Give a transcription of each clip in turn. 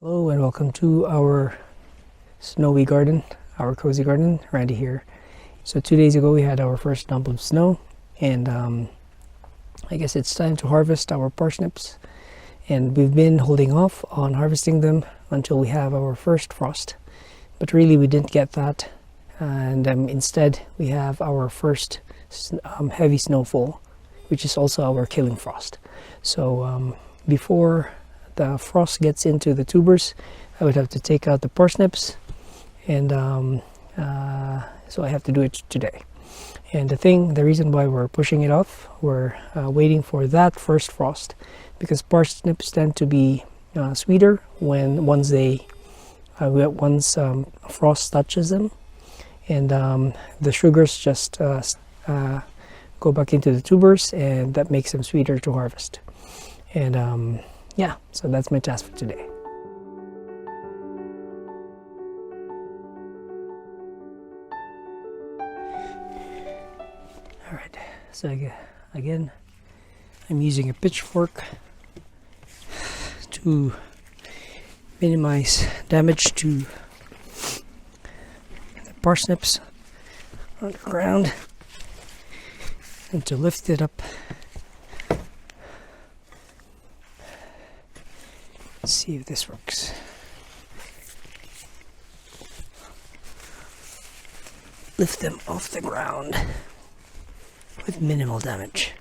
Hello and welcome to our snowy garden, our cozy garden. Randy here. So 2 days ago we had our first dump of snow, and I guess it's time to harvest our parsnips. And we've been holding off on harvesting them until we have our first frost. But really we didn't get that, and instead we have our first heavy snowfall, which is also our killing frost. So before the frost gets into the tubers, I would have to take out the parsnips, and so I have to do it today. And the reason why we're pushing it off, we're waiting for that first frost, because parsnips tend to be sweeter once frost touches them, and the sugars just go back into the tubers, and that makes them sweeter to harvest. And yeah, so that's my task for today. All right, so again, I'm using a pitchfork to minimize damage to the parsnips on the ground, and to lift it up. Let's see if this works. Lift them off the ground with minimal damage.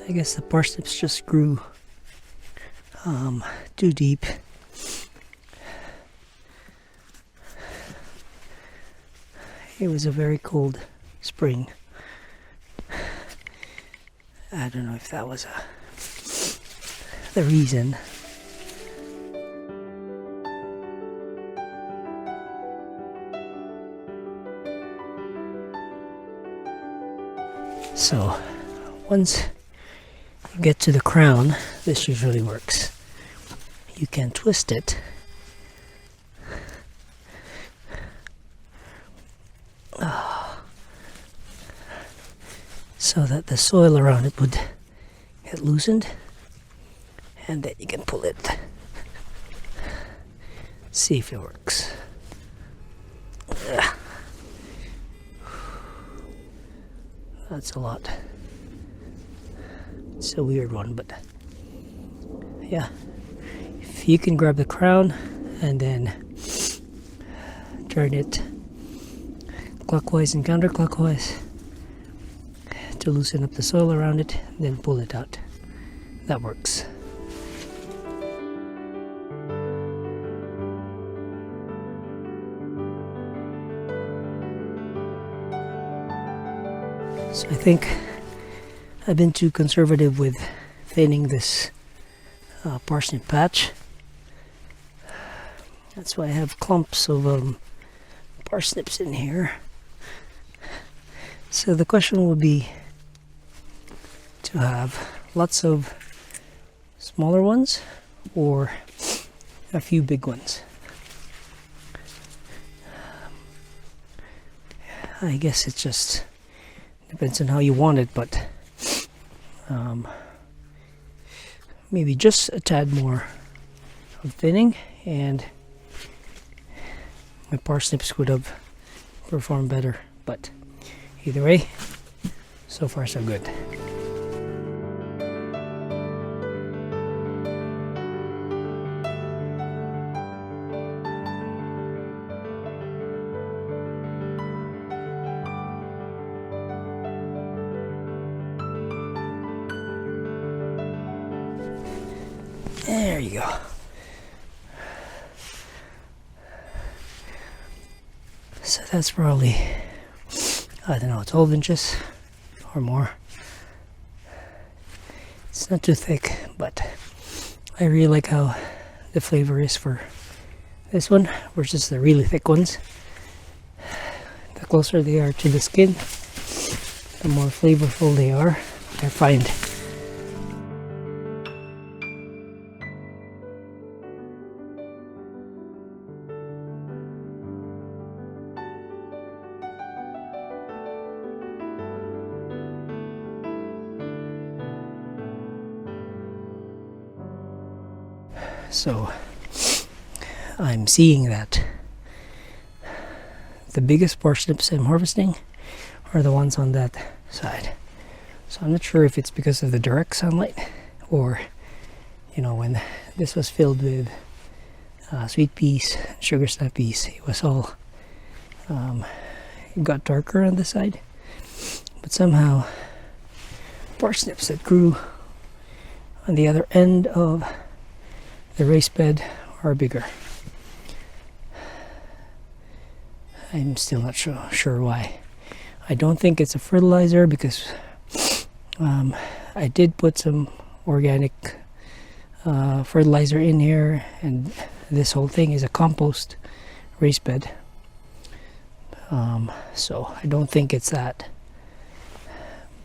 I guess the parsnips just grew too deep. It was a very cold spring. I don't know if that was the reason. So once you get to the crown, this usually works. You can twist it so that the soil around it would get loosened, and then you can pull it. See if it works. That's a lot. It's a weird one, but yeah, if you can grab the crown and then turn it clockwise and counterclockwise to loosen up the soil around it, then pull it out. That works. So I think I've been too conservative with thinning this parsnip patch. That's why I have clumps of parsnips in here. So the question would be to have lots of smaller ones or a few big ones. I guess it just depends on how you want it, but maybe just a tad more of thinning, and my parsnips would have performed better. But either way, so far so good. There you go. So that's probably, I don't know, 12 inches or more. It's not too thick, but I really like how the flavor is for this one versus the really thick ones. The closer they are to the skin, the more flavorful they are, I find. So I'm seeing that the biggest parsnips I'm harvesting are the ones on that side. So I'm not sure if it's because of the direct sunlight, or you know, when this was filled with sweet peas, sugar snap peas, it was all it got darker on this side. But somehow parsnips that grew on the other end of the raised bed are bigger. I'm still not sure why. I don't think it's a fertilizer, because I did put some organic fertilizer in here, and this whole thing is a compost raised bed. So I don't think it's that,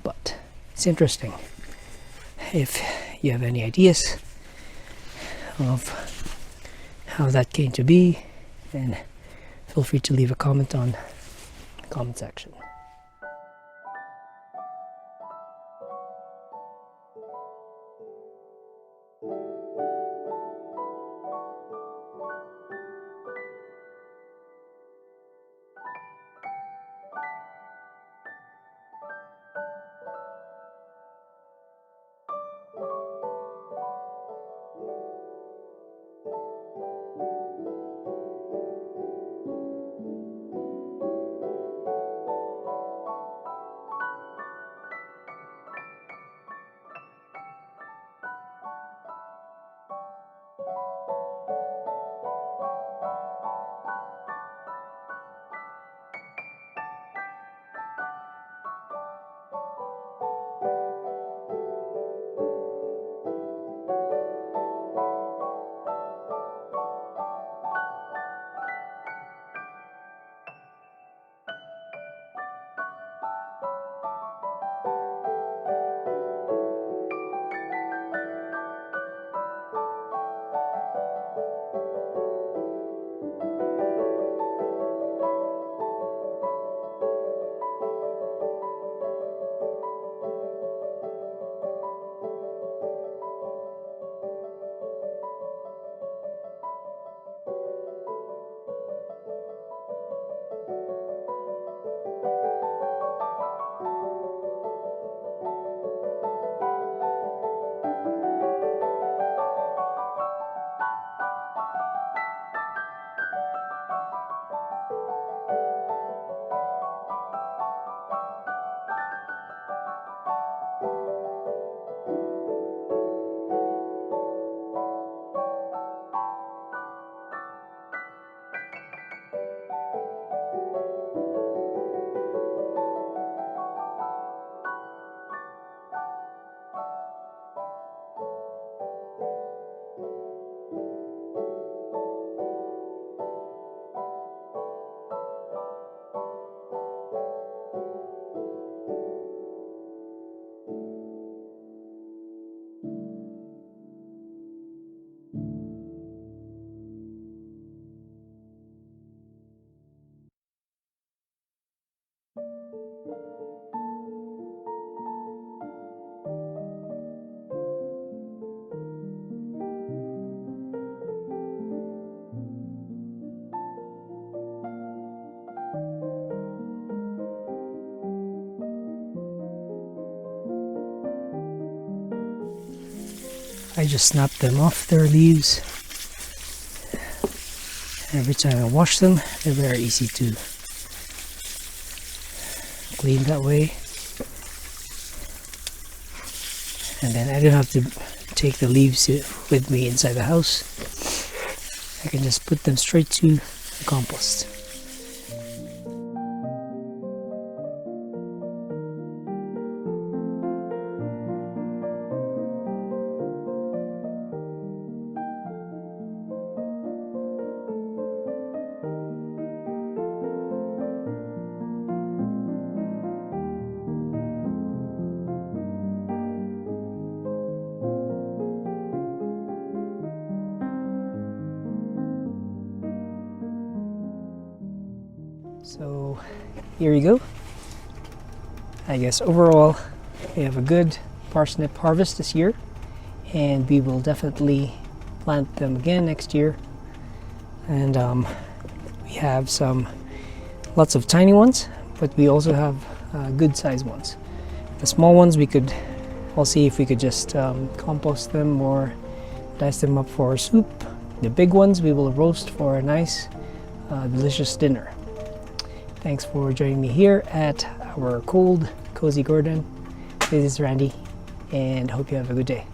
but it's interesting. If you have any ideas of how that came to be, then feel free to leave a comment on the comment section. I just snap them off their leaves. Every time I wash them, they're very easy to clean that way. And then I don't have to take the leaves with me inside the house. I can just put them straight to the compost. So here you go. I guess overall we have a good parsnip harvest this year, and we will definitely plant them again next year. And we have lots of tiny ones, but we also have good sized ones. The small ones I'll see if we could just compost them or dice them up for soup. The big ones we will roast for a nice delicious dinner. Thanks for joining me here at our cold, cozy garden. This is Randy, and hope you have a good day.